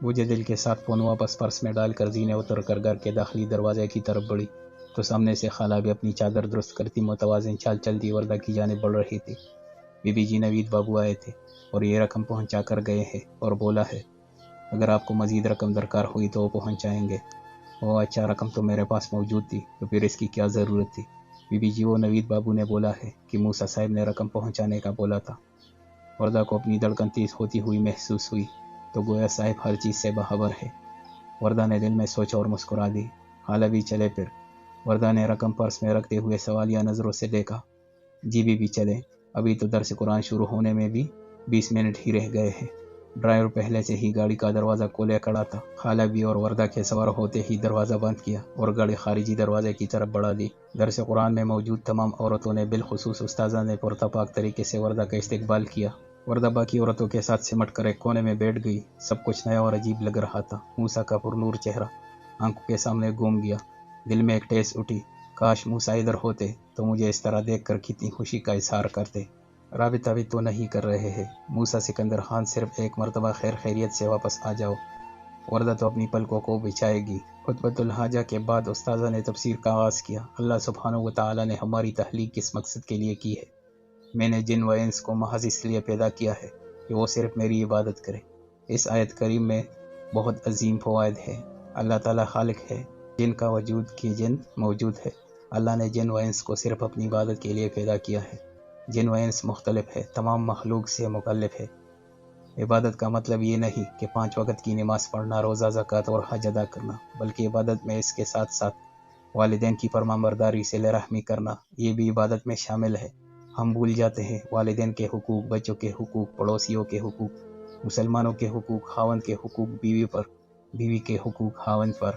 مجھے دل کے ساتھ فون واپس پرس میں ڈال کر زینے اتر کر گھر کے داخلی دروازے کی طرف بڑھی تو سامنے سے خالہ بھی اپنی چادر درست کرتی متوازن چال چلتی وردہ کی جانب بڑھ رہی تھی۔ بی جی نوید بابو آئے تھے اور یہ رقم پہنچا کر گئے ہیں اور بولا ہے اگر آپ کو مزید رقم درکار ہوئی تو وہ پہنچائیں گے۔ وہ اچھا، رقم تو میرے پاس موجود تھی تو پھر اس کی کیا ضرورت تھی؟ بی جی، وہ نوید بابو نے بولا ہے کہ موسیٰ صاحب نے رقم پہنچانے کا بولا تھا۔ وردہ کو اپنی دھڑکن تیز ہوتی ہوئی محسوس ہوئی تو گویا صاحب ہر چیز سے باخبر ہے۔ وردہ نے دل میں سوچا اور مسکرا دی۔ خالہ بھی چلے پھر؟ وردہ نے رقم پرس میں رکھتے ہوئے سوالیہ نظروں سے دیکھا۔ جی بی چلے، ابھی تو درس قرآن شروع ہونے میں بھی 20 منٹ ہی رہ گئے ہیں۔ ڈرائیور پہلے سے ہی گاڑی کا دروازہ کھولے کھڑا تھا۔ خالہ بھی اور وردہ کے سوار ہوتے ہی دروازہ بند کیا اور گاڑی خارجی دروازے کی طرف بڑھا دی۔ درس قرآن میں موجود تمام عورتوں نے بالخصوص استاذہ نے پرتپاک طریقے سے وردہ کا استقبال کیا۔ وردہ باقی عورتوں کے ساتھ سمٹ کر ایک کونے میں بیٹھ گئی۔ سب کچھ نیا اور عجیب لگ رہا تھا۔ موسیٰ کا پرنور چہرہ آنکھوں کے سامنے گھوم گیا۔ دل میں ایک ٹھیس اٹھی، کاش موسیٰ ادھر ہوتے تو مجھے اس طرح دیکھ کر کتنی خوشی کا اظہار کرتے۔ رابطہ بھی تو نہیں کر رہے ہیں۔ موسیٰ سکندر خان، صرف ایک مرتبہ خیر خیریت سے واپس آ جاؤ، وردہ تو اپنی پلکوں کو بچھائے گی۔ خطبۃ الحاجہ کے بعد استاذہ نے تفسیر کا آغاز کیا۔ اللہ سبحانہ و تعالی نے ہماری تخلیق کس مقصد کے لیے کی ہے؟ میں نے جن و انس کو محض اس لیے پیدا کیا ہے کہ وہ صرف میری عبادت کرے۔ اس آیت کریم میں بہت عظیم فوائد ہے۔ اللہ تعالیٰ خالق ہے، جن کا وجود کی جن موجود ہے۔ اللہ نے جن و انس کو صرف اپنی عبادت کے لیے پیدا کیا ہے۔ جن و انس مختلف ہے، تمام مخلوق سے مکلف ہے۔ عبادت کا مطلب یہ نہیں کہ 5 وقت کی نماز پڑھنا، روزہ، زکوٰۃ اور حج ادا کرنا، بلکہ عبادت میں اس کے ساتھ ساتھ والدین کی فرمانبرداری، صلہ رحمی کرنا، یہ بھی عبادت میں شامل ہے۔ ہم بھول جاتے ہیں والدین کے حقوق، بچوں کے حقوق، پڑوسیوں کے حقوق، مسلمانوں کے حقوق، خاوند کے حقوق بیوی پر، بیوی کے حقوق خاوند پر،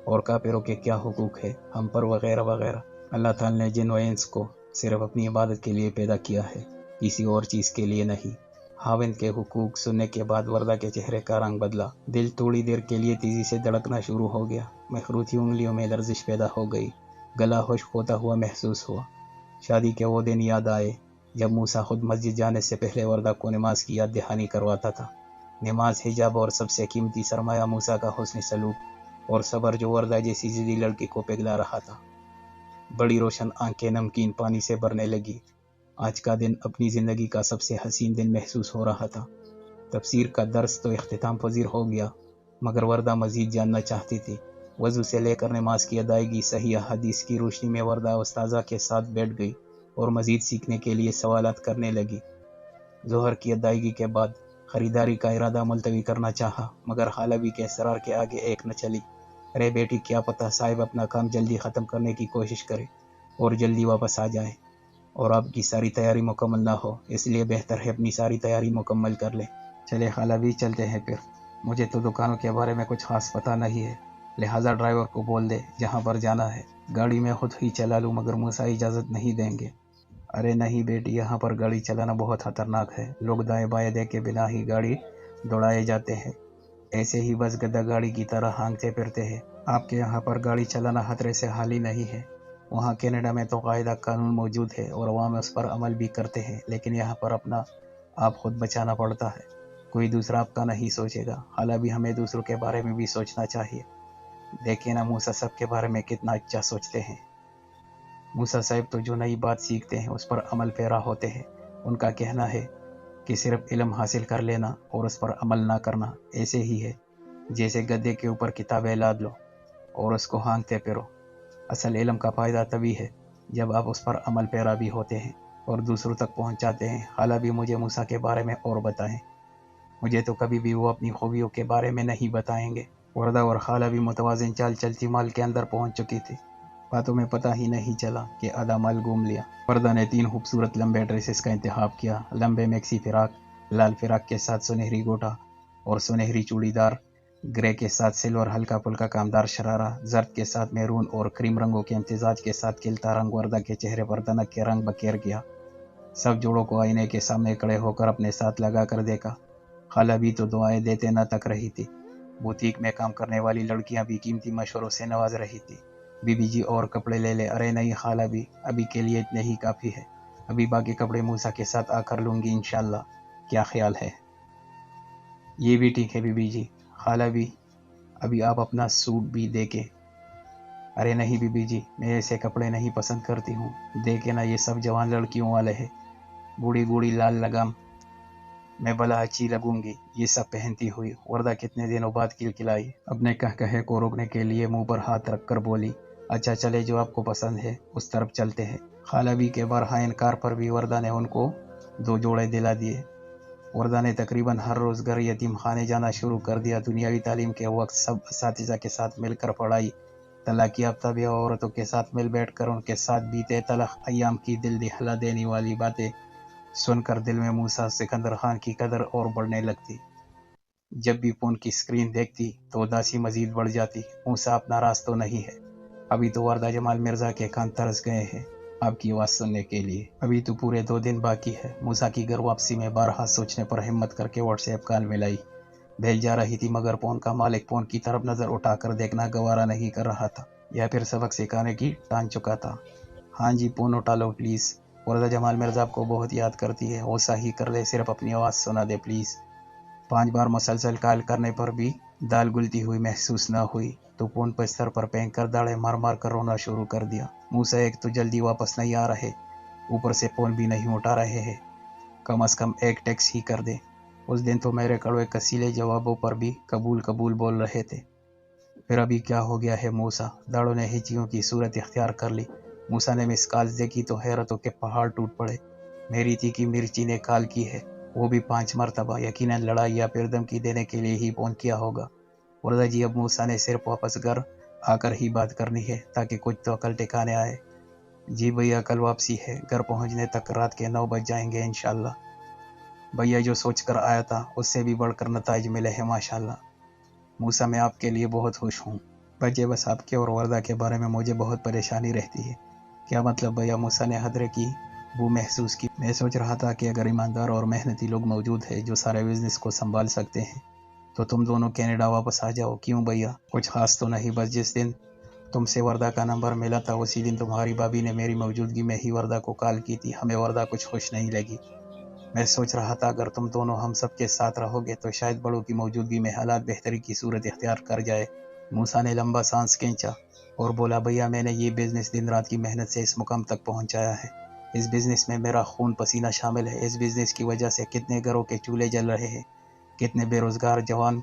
اور کافروں کے کیا حقوق ہے ہم پر، وغیرہ وغیرہ۔ اللہ تعالیٰ نے جن و انس کو صرف اپنی عبادت کے لیے پیدا کیا ہے، کسی اور چیز کے لیے نہیں۔ خاوند کے حقوق سننے کے بعد وردہ کے چہرے کا رنگ بدلا۔ دل تھوڑی دیر کے لیے تیزی سے دھڑکنا شروع ہو گیا۔ مخروطی انگلیوں میں لرزش پیدا ہو گئی۔ گلا خشک ہوتا ہوا محسوس ہوا۔ شادی کے وہ دن یاد آئے جب موسیٰ خود مسجد جانے سے پہلے وردہ کو نماز کی یاد دہانی کرواتا تھا۔ نماز، حجاب اور سب سے قیمتی سرمایہ موسیٰ کا حسن سلوک اور صبر، جو وردہ جیسی ضدی لڑکی کو پگھلا رہا تھا۔ بڑی روشن آنکھیں نمکین پانی سے بھرنے لگی۔ آج کا دن اپنی زندگی کا سب سے حسین دن محسوس ہو رہا تھا۔ تفسیر کا درس تو اختتام پذیر ہو گیا، مگر وردہ مزید جاننا چاہتی تھی۔ وضو سے لے کر نماز کی ادائیگی، صحیح احادیث کی روشنی میں وردہ استاذہ کے ساتھ بیٹھ گئی اور مزید سیکھنے کے لیے سوالات کرنے لگی۔ ظہر کی ادائیگی کے بعد خریداری کا ارادہ ملتوی کرنا چاہا، مگر خالہ بھی کے اصرار کے آگے ایک نہ چلی۔ ارے بیٹی، کیا پتہ صاحب اپنا کام جلدی ختم کرنے کی کوشش کرے اور جلدی واپس آ جائے اور آپ کی ساری تیاری مکمل نہ ہو، اس لیے بہتر ہے اپنی ساری تیاری مکمل کر لیں۔ چلے خالہ بھی، چلتے ہیں پھر۔ مجھے تو دکانوں کے بارے میں کچھ خاص پتہ نہیں ہے، لہٰذا ڈرائیور کو بول دے جہاں پر جانا ہے گاڑی میں خود ہی چلا لوں، مگر موسیٰ اجازت نہیں دیں گے۔ ارے نہیں بیٹی، یہاں پر گاڑی چلانا بہت خطرناک ہے، لوگ دائیں بائیں دیکھے بنا ہی گاڑی دوڑائے جاتے ہیں، ایسے ہی بس گدھا گاڑی کی طرح ہانکتے پھرتے ہیں۔ آپ کے یہاں پر گاڑی چلانا خطرے سے خالی نہیں ہے۔ وہاں کینیڈا میں تو قاعدہ قانون موجود ہے اور عوام اس پر عمل بھی کرتے ہیں، لیکن یہاں پر اپنا آپ خود بچانا پڑتا ہے، کوئی دوسرا آپ کا نہیں سوچے گا۔ حالانکہ بھی ہمیں دوسروں کے بارے میں بھی سوچنا چاہیے۔ دیکھیں نا موسیٰ سب کے بارے میں کتنا اچھا سوچتے ہیں۔ موسیٰ صاحب تو جو نئی بات سیکھتے ہیں اس پر عمل پیرا ہوتے ہیں۔ ان کا کہنا ہے کہ صرف علم حاصل کر لینا اور اس پر عمل نہ کرنا ایسے ہی ہے جیسے گدھے کے اوپر کتابیں لاد لو اور اس کو ہانکتے پھرو۔ اصل علم کا فائدہ تبھی ہے جب آپ اس پر عمل پیرا بھی ہوتے ہیں اور دوسروں تک پہنچاتے ہیں۔ خالہ بھی مجھے موسیٰ کے بارے میں اور بتائیں، مجھے تو کبھی بھی وہ اپنی خوبیوں کے بارے میں نہیں بتائیں گے۔ وردہ اور خالہ بھی متوازن چال چلتی مال کے اندر پہنچ چکی تھی۔ باتوں میں پتہ ہی نہیں چلا کہ آدھا مال گھوم لیا۔ وردہ نے 3 خوبصورت لمبے ڈریسز کا انتخاب کیا۔ لمبے میکسی فراق، لال فراق کے ساتھ سنہری گوٹا اور سنہری چوڑی دار، گرے کے ساتھ سلور ہلکا پھلکا کامدار شرارہ، زرد کے ساتھ میرون اور کریم رنگوں کے امتزاج کے ساتھ کھلتا رنگ وردہ کے چہرے پر دنک کے رنگ بکیر گیا۔ سب جوڑوں کو آئینے کے سامنے کھڑے ہو کر اپنے ساتھ لگا کر دیکھا۔ خالہ بھی تو دعائیں دیتے نہ تک رہی تھی، بوتیک میں کام کرنے والی لڑکیاں بھی قیمتی مشوروں سے نواز رہی تھی۔ بی جی اور کپڑے لے لے۔ ارے نہیں خالہ بھی، ابھی کے لیے اتنے ہی کافی ہے، ابھی باقی کپڑے موسیٰ کے ساتھ آ کر لوں گی انشاءاللہ، کیا خیال ہے؟ یہ بھی ٹھیک ہے بی جی، خالہ بھی ابھی آپ اپنا سوٹ بھی دیکھیں۔ ارے نہیں بیبی جی، میں ایسے کپڑے نہیں پسند کرتی ہوں، دیکھے نا یہ سب جوان لڑکیوں والے ہیں، بوڑھی بوڑھی لال لگام، میں بلا اچھی لگوں گی یہ سب پہنتی ہوئی۔ وردہ کتنے دنوں بعد کلکلائی، اپنے کہے کو روکنے کے لیے منہ پر ہاتھ رکھ کر بولی، اچھا چلے جو آپ کو پسند ہے اس طرف چلتے ہیں۔ خالہ بھی کے بارہا انکار پر بھی وردہ نے ان کو 2 جوڑے دلا دیے۔ وردہ نے تقریباً ہر روز گھر یتیم خانے جانا شروع کر دیا۔ دنیاوی تعلیم کے وقت سب اساتذہ کے ساتھ مل کر پڑھائی، طلاق یافتہ بیوہ عورتوں کے ساتھ مل بیٹھ کر ان کے ساتھ بیتے تلخ ایام کی دل دہلا دینے والی باتیں سن کر دل میں موسیٰ سکندر خان کی قدر اور بڑھنے لگتی۔ جب بھی فون کی اسکرین دیکھتی تو اداسی مزید بڑھ جاتی۔ موسیٰ اپنا راز تو نہیں ہے، ابھی تو وردہ جمال مرزا کے کان ترس گئے ہیں آپ کی آواز سننے کے لیے، ابھی تو پورے 2 دن باقی ہے۔ موسیٰ کی گھر واپسی میں بارہا سوچنے پر ہمت کر کے واٹس ایپ کال ملائی، بھیج جا رہی تھی مگر فون کا مالک فون کی طرف نظر اٹھا کر دیکھنا گوارا نہیں کر رہا تھا، یا پھر سبق سکھانے کی ٹان چکا تھا۔ ہاں جی فون اٹھا لو پلیز، وردہ جمال مرزا آپ کو بہت یاد کرتی ہے، غصہ ہی کر لے صرف اپنی آواز سنا دے پلیز۔ 5 بار مسلسل کال کرنے پر بھی دال گلتی ہوئی محسوس نہ ہوئی تو فون بستر پر پھینک کر داڑے مار مار کر رونا شروع کر دیا۔ موسیٰ ایک تو جلدی واپس نہیں آ رہے، اوپر سے فون بھی نہیں اٹھا رہے ہیں، کم از کم ایک ٹیکس ہی کر دے۔ اس دن تو میرے کڑوے کسیلے جوابوں پر بھی قبول بول رہے تھے، پھر ابھی کیا ہو گیا ہے موسیٰ؟ داڑوں نے ہچیوں کی صورت اختیار کر لی۔ موسیٰ نے مس کالز دیکھی تو حیرتوں کے پہاڑ ٹوٹ پڑے۔ میری تھی کہ مرچی نے کال کی ہے، وہ بھی 5 مرتبہ، یقیناً لڑائی یا پھر دھمکی دینے کے لیے ہی فون کیا ہوگا۔ وردہ جی اب موسیٰ نے صرف واپس گھر آ کر ہی بات کرنی ہے تاکہ کچھ تو عقل ٹھکانے آئے۔ جی بھیا کل واپسی ہے، گھر پہنچنے تک رات کے 9 بج جائیں گے انشاءاللہ۔ بھیا جو سوچ کر آیا تھا اس سے بھی بڑھ کر نتائج ملے ہیں ماشاءاللہ۔ موسیٰ میں آپ کے لیے بہت خوش ہوں، بچے بس آپ کے اور وردہ کے بارے میں مجھے بہت پریشانی رہتی ہے۔ کیا مطلب بھیا؟ موسیٰ نے حدرے کی بو محسوس کی۔ میں سوچ رہا تھا کہ اگر ایماندار اور محنتی لوگ موجود ہیں جو سارے بزنس کو سنبھال سکتے ہیں تو تم دونوں کینیڈا واپس آ جاؤ۔ کیوں بھیا؟ کچھ خاص تو نہیں، بس جس دن تم سے وردہ کا نمبر ملا تھا اسی دن تمہاری بھابھی نے میری موجودگی میں ہی وردہ کو کال کی تھی، ہمیں وردہ کچھ خوش نہیں لگی۔ میں سوچ رہا تھا اگر تم دونوں ہم سب کے ساتھ رہو گے تو شاید بڑوں کی موجودگی میں حالات بہتری کی صورت اختیار کر جائے۔ موسیٰ نے لمبا سانس کھینچا اور بولا، بھیا میں نے یہ بزنس دن رات کی محنت سے اس مقام تک پہنچایا ہے، اس بزنس میں میرا خون پسینہ شامل ہے، اس بزنس کی وجہ سے کتنے گھروں کے چولہے جل رہے ہیں، کتنے بے روزگار جوان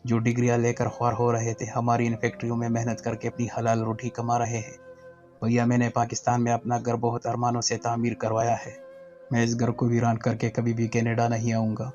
جو ڈگریاں لے کر خوار ہو رہے تھے ہماری ان فیکٹریوں میں محنت کر کے اپنی حلال روٹی کما رہے ہیں۔ بھیا میں نے پاکستان میں اپنا گھر بہت ارمانوں سے تعمیر کروایا ہے، میں اس گھر کو ویران کر کے کبھی بھی کینیڈا نہیں آؤں گا۔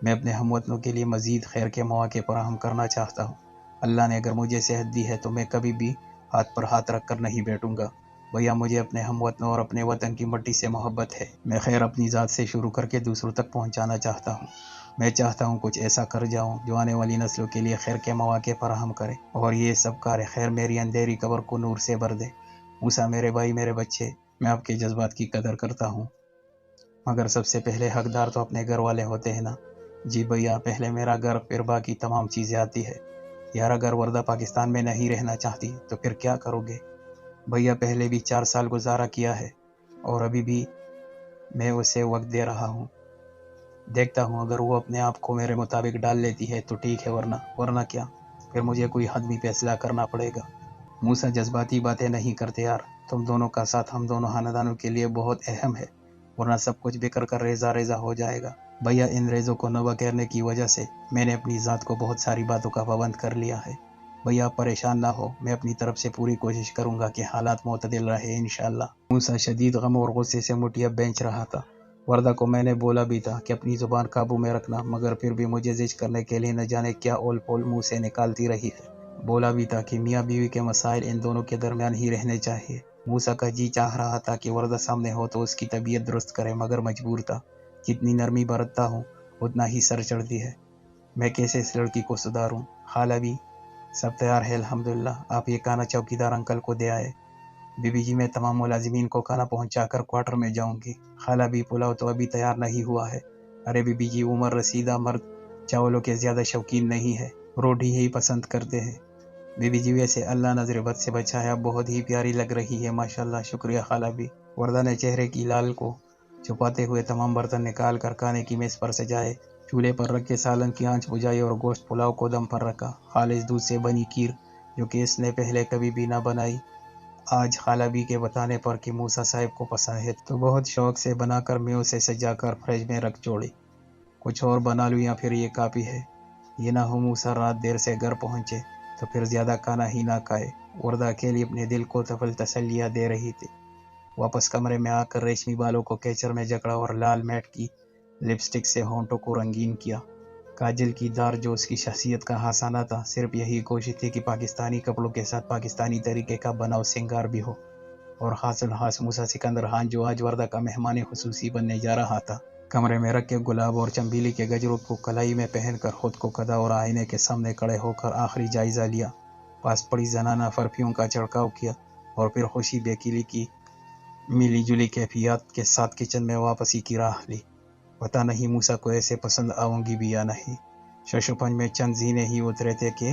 میں اپنے ہم وطنوں کے لیے مزید خیر کے مواقع فراہم کرنا چاہتا ہوں۔ اللہ نے اگر مجھے صحت دی ہے تو میں کبھی بھی ہاتھ پر ہاتھ رکھ کر نہیں بیٹھوں گا۔ بھیا مجھے اپنے ہم وطنوں اور اپنے وطن کی مٹی سے محبت ہے، میں خیر اپنی ذات سے شروع کر کے دوسروں تک پہنچانا چاہتا ہوں۔ میں چاہتا ہوں کچھ ایسا کر جاؤں جو آنے والی نسلوں کے لیے خیر کے مواقع فراہم کرے، اور یہ سب کار خیر میری اندھیری قبر کو نور سے بھر دے۔ موسیٰ میرے بھائی، میرے بچے، میں آپ کے جذبات کی قدر کرتا ہوں، مگر سب سے پہلے حقدار تو اپنے گھر والے ہوتے ہیں نا۔ جی بھیا، پہلے میرا گھر پھر باقی تمام چیزیں آتی ہے۔ یار اگر وردہ پاکستان میں نہیں رہنا چاہتی تو پھر کیا کرو گے؟ بھیا پہلے بھی 4 سال گزارا کیا ہے اور ابھی بھی میں اسے وقت دے رہا ہوں، دیکھتا ہوں اگر وہ اپنے آپ کو میرے مطابق ڈال لیتی ہے تو ٹھیک ہے، ورنہ کیا، پھر مجھے کوئی حتمی فیصلہ کرنا پڑے گا۔ موسیٰ جذباتی باتیں نہیں کرتے یار، تم دونوں کا ساتھ ہم دونوں خاندانوں کے لیے بہت اہم ہے، ورنہ سب کچھ بکھر کر ریزہ ریزہ ہو جائے گا۔ بھیا ان ریزوں کو نہ بکھیرنے کی وجہ سے میں نے اپنی ذات کو بہت ساری باتوں کا پابند کر لیا ہے۔ بھیا آپ پریشان نہ ہو، میں اپنی طرف سے پوری کوشش کروں گا کہ حالات معتدل رہے انشاءاللہ۔ موسیٰ شدید غم اور غصے سے مٹھیاں بینچ رہا تھا۔ وردہ کو میں نے بولا بھی تھا کہ اپنی زبان قابو میں رکھنا، مگر پھر بھی مجھے زج کرنے کے لیے نہ جانے کیا اول پول منہ سے نکالتی رہی ہے۔ بولا بھی تھا کہ میاں بیوی کے مسائل ان دونوں کے درمیان ہی رہنے چاہیے۔ موسیٰ کا جی چاہ رہا تھا کہ وردہ سامنے ہو تو اس کی طبیعت درست کرے، مگر مجبور تھا، جتنی نرمی برتتا ہوں اتنا ہی سر چڑھتی ہے۔ میں کیسے اس لڑکی کو سدھاروں؟ خالہ بھی سب تیار ہے الحمدللہ، آپ یہ کھانا چوکیدار انکل کو دے آئے۔ بی بی جی میں تمام ملازمین کو کھانا پہنچا کر کوارٹر میں جاؤں گی۔ خالہ بھی پلاؤ تو ابھی تیار نہیں ہوا ہے۔ ارے بی بی جی عمر رسیدہ مرد چاولوں کے زیادہ شوقین نہیں ہے، روٹی ہی پسند کرتے ہیں۔ بی بی جی ویسے اللہ نظر بد سے بچائے، اب بہت ہی پیاری لگ رہی ہے ماشاءاللہ۔ شکریہ خالہ بھی۔ وردہ نے چہرے کی لال کو چھپاتے ہوئے تمام برتن نکال کر کھانے کی میز پر سجائے، چولہے پر رکھ کے سالن کی آنچ بجھائی اور گوشت پلاؤ کو دم پر رکھا۔ خالص دودھ سے بنی کھیر جو کہ اس نے پہلے کبھی بھی نہ بنائی، آج خالہ بی کے بتانے پر کہ موسیٰ صاحب کو پسند ہے تو بہت شوق سے بنا کر میں اسے سجا کر فریج میں رکھ چھوڑی۔ کچھ اور بنا لوں یا پھر یہ کافی ہے؟ یہ نہ ہو موسیٰ رات دیر سے گھر پہنچے تو پھر زیادہ کھانا ہی نہ کھائے۔ وردہ اکیلی اپنے دل کو طفل تسلیاں دے رہی تھی۔ واپس کمرے میں آ کر ریشمی بالوں کو کیچر میں جکڑا اور لال میٹ کی لپسٹک سے ہونٹوں کو رنگین کیا۔ کاجل کی دھار جو اس کی شخصیت کا ہاسانہ تھا، صرف یہی کوشش تھی کہ پاکستانی کپڑوں کے ساتھ پاکستانی طریقے کا بناؤ سنگار بھی ہو، اور خاص الخاص موسیٰ سکندر خان جو آج وردہ کا مہمان خصوصی بننے جا رہا تھا۔ کمرے میں رکھ کے گلاب اور چنبیلی کے گجروں کو کلائی میں پہن کر خود کو کھدا اور آئینے کے سامنے کھڑے ہو کر آخری جائزہ لیا، پاس پڑی زنانہ پرفیوم کا چھڑکاؤ کیا اور پھر خوشی بیکیلی کی ملی جلی کیفیات کے ساتھ کچن میں واپسی کی راہ لی۔ پتہ نہیں موسیٰ کو ایسے پسند آؤں گی بھی یا نہیں۔ ششوپنج میں چند زینے ہی اترے تھے کہ